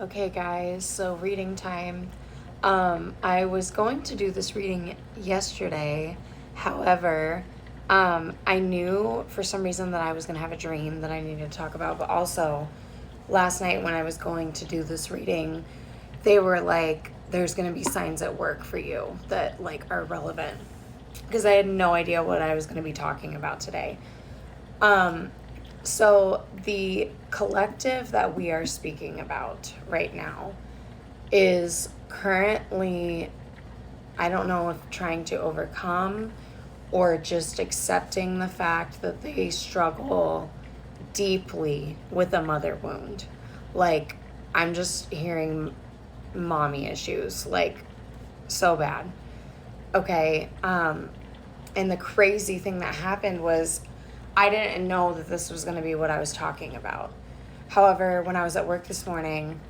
Okay, guys, so reading time. I was going to do this reading yesterday. However, I knew for some reason that I was going to have a dream that I needed to talk about, but also last night when I was going to do this reading, they were like, there's going to be signs at work for you that like are relevant because I had no idea what I was going to be talking about today. Um, so, the collective that we are speaking about right now is currently, I don't know if trying to overcome or just accepting the fact that they struggle deeply with a mother wound. Like, I'm just hearing mommy issues, like, so bad. Okay. And the crazy thing that happened was I didn't know that this was going to be what I was talking about. However, when I was at work this morning,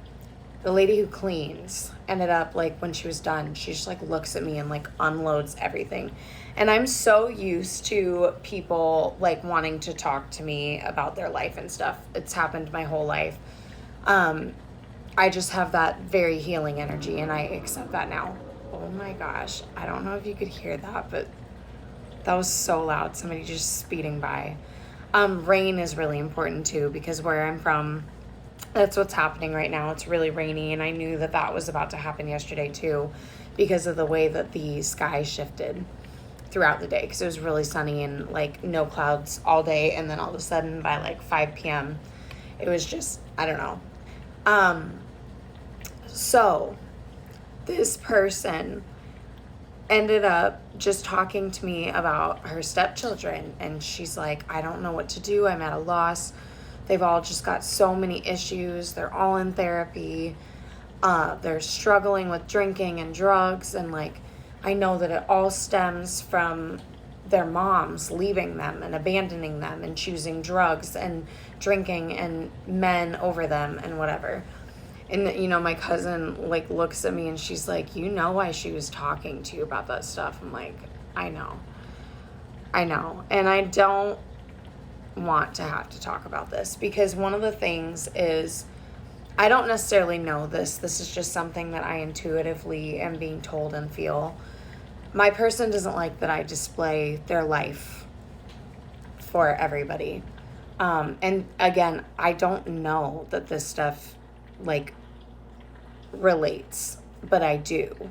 the lady who cleans ended up like when she was done, she just like looks at me and like unloads everything. And I'm so used to people like wanting to talk to me about their life and stuff. It's happened my whole life. Um, I just have that very healing energy and I accept that now. Oh my gosh. I don't know if you could hear that, but that was so loud. Somebody just speeding by. Rain is really important too because where I'm from, that's what's happening right now. It's really rainy, and I knew that that was about to happen yesterday too because of the way that the sky shifted throughout the day because it was really sunny and like no clouds all day, and then all of a sudden by like 5 p.m. it was just, I don't know. Um, so this person ended up just talking to me about her stepchildren, and she's like, I don't know what to do. I'm at a loss. They've all just got so many issues. They're all in therapy. They're struggling with drinking and drugs, and like I know that it all stems from their moms leaving them and abandoning them and choosing drugs and drinking and men over them and whatever. And my cousin like looks at me and she's like, you know why she was talking to you about that stuff? I'm like, I know. And I don't want to have to talk about this because one of the things is I don't necessarily know this. This is just something that I intuitively am being told and feel. My person doesn't like that I display their life for everybody. And again, I don't know that this stuff like relates, but I do,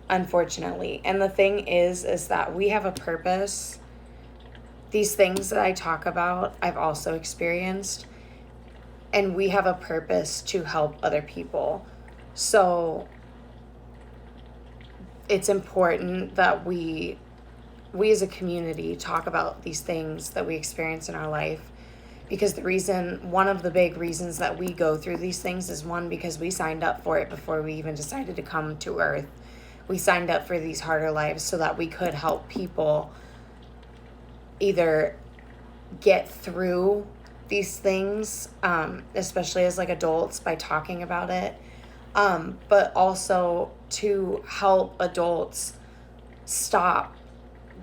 unfortunately. And the thing is that we have a purpose. These things that I talk about, I've also experienced, and we have a purpose to help other people. So it's important that we as a community talk about these things that we experience in our life because one of the big reasons that we go through these things is one, because we signed up for it before we even decided to come to Earth. We signed up for these harder lives so that we could help people either get through these things, especially as like adults by talking about it, but also to help adults stop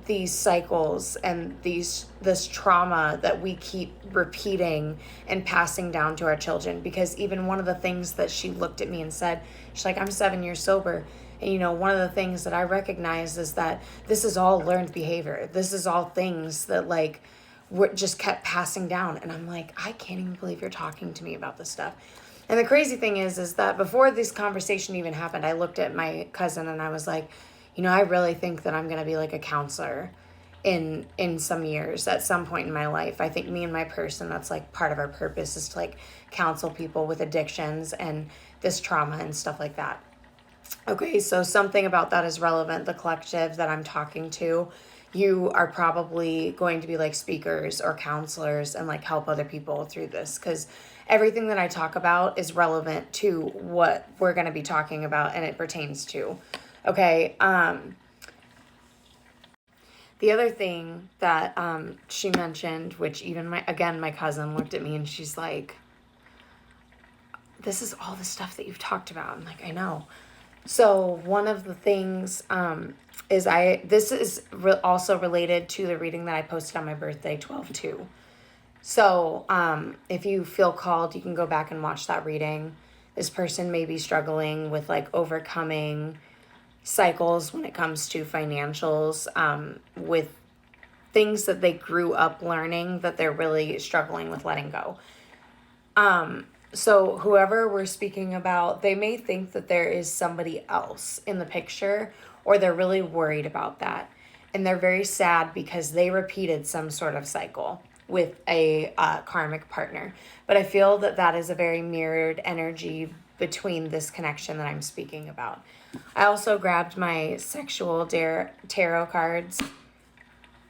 these cycles and this trauma that we keep repeating and passing down to our children. Because even one of the things that she looked at me and said, she's like, I'm 7 years sober, and one of the things that I recognize is that this is all learned behavior. This is all things that like we're just kept passing down. And I'm like, I can't even believe you're talking to me about this stuff. And the crazy thing is that before this conversation even happened, I looked at my cousin and I was like, I really think that I'm going to be like a counselor in some years at some point in my life. I think me and my person, that's like part of our purpose, is to like counsel people with addictions and this trauma and stuff like that. Okay, so something about that is relevant. The collective that I'm talking to, you are probably going to be like speakers or counselors and like help other people through this, because everything that I talk about is relevant to what we're going to be talking about and it pertains to. Okay, the other thing that she mentioned, which even my cousin looked at me and she's like, this is all the stuff that you've talked about. I'm like, I know. So one of the things is this is also related to the reading that I posted on my birthday, 12/2. So if you feel called, you can go back and watch that reading. This person may be struggling with like overcoming cycles when it comes to financials, with things that they grew up learning that they're really struggling with letting go. So whoever we're speaking about, they may think that there is somebody else in the picture, or they're really worried about that. And they're very sad because they repeated some sort of cycle with a karmic partner. But I feel that that is a very mirrored energy between this connection that I'm speaking about. I also grabbed my sexual tarot cards.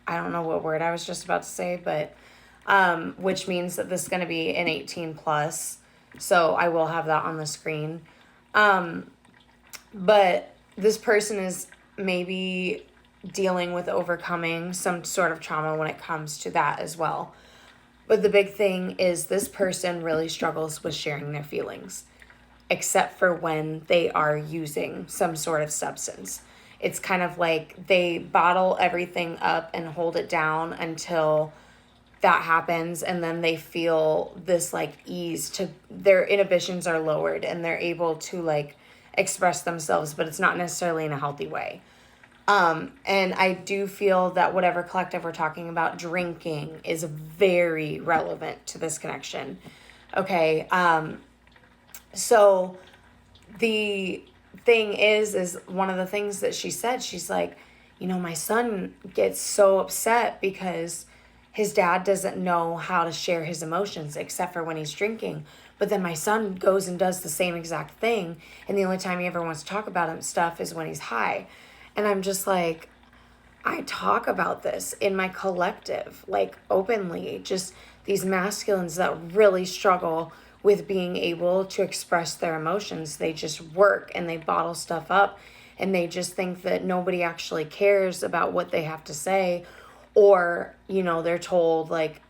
I don't know what word I was just about to say, but which means that this is going to be an 18 plus. So I will have that on the screen. But this person is maybe dealing with overcoming some sort of trauma when it comes to that as well. But the big thing is this person really struggles with sharing their feelings, except for when they are using some sort of substance. It's kind of like they bottle everything up and hold it down until that happens, and then they feel this like ease to their inhibitions are lowered and they're able to like express themselves, but it's not necessarily in a healthy way. And I do feel that whatever collective we're talking about, drinking is very relevant to this connection. Okay. So the thing is one of the things that she said, she's like, my son gets so upset because his dad doesn't know how to share his emotions except for when he's drinking. But then my son goes and does the same exact thing, and the only time he ever wants to talk about him stuff is when he's high. And I'm just like, I talk about this in my collective, like openly, just these masculines that really struggle with being able to express their emotions. They just work and they bottle stuff up, and they just think that nobody actually cares about what they have to say, or, they're told like,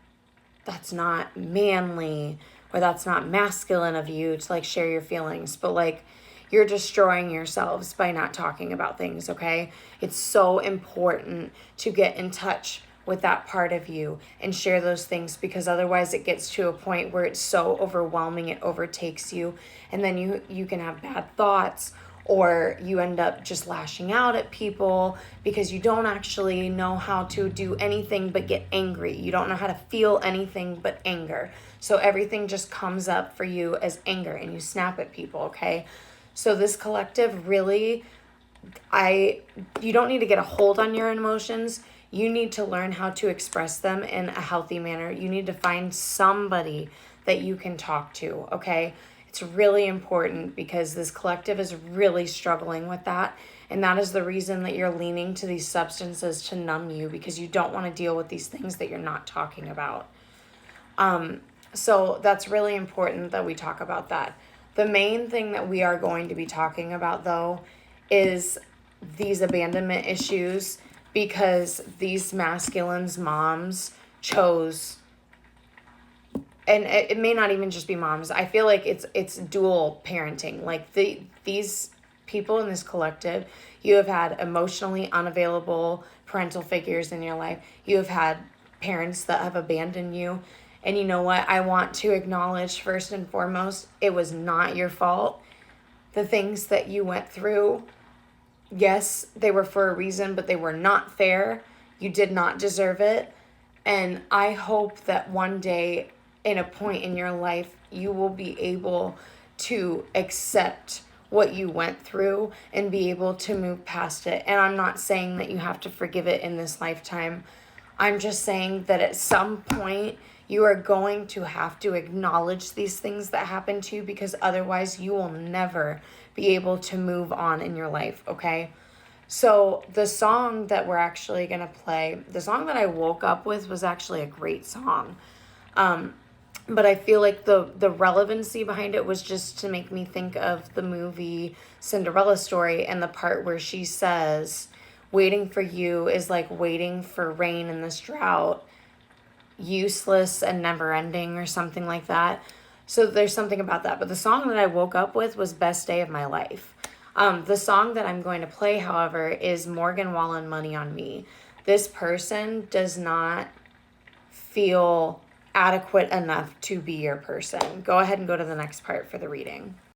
that's not manly, or that's not masculine of you to like share your feelings. But like, you're destroying yourselves by not talking about things, okay? It's so important to get in touch with that part of you and share those things, because otherwise it gets to a point where it's so overwhelming, it overtakes you, and then you can have bad thoughts, or you end up just lashing out at people because you don't actually know how to do anything but get angry. You don't know how to feel anything but anger. So everything just comes up for you as anger, and you snap at people, okay? So this collective really, you don't need to get a hold on your emotions. You need to learn how to express them in a healthy manner. You need to find somebody that you can talk to, okay? It's really important because this collective is really struggling with that. And that is the reason that you're leaning to these substances to numb you, because you don't want to deal with these things that you're not talking about. So that's really important that we talk about that. The main thing that we are going to be talking about, though, is these abandonment issues, because these masculines' moms chose, and it may not even just be moms. I feel like it's dual parenting. Like these people in this collective, you have had emotionally unavailable parental figures in your life. You have had parents that have abandoned you. And you know what? I want to acknowledge first and foremost, it was not your fault. The things that you went through, yes, they were for a reason, but they were not fair. You did not deserve it. And I hope that one day, in a point in your life, you will be able to accept what you went through and be able to move past it. And I'm not saying that you have to forgive it in this lifetime. I'm just saying that at some point, you are going to have to acknowledge these things that happen to you, because otherwise you will never be able to move on in your life, okay? So the song that we're actually going to play, the song that I woke up with, was actually a great song. But I feel like the relevancy behind it was just to make me think of the movie Cinderella Story, and the part where she says, waiting for you is like waiting for rain in this drought, useless and never ending, or something like that. So there's something about that. But the song that I woke up with was Best Day of My Life. The song that I'm going to play, however, is Morgan Wallen, Money on Me. This person does not feel adequate enough to be your person. Go ahead and go to the next part for the reading.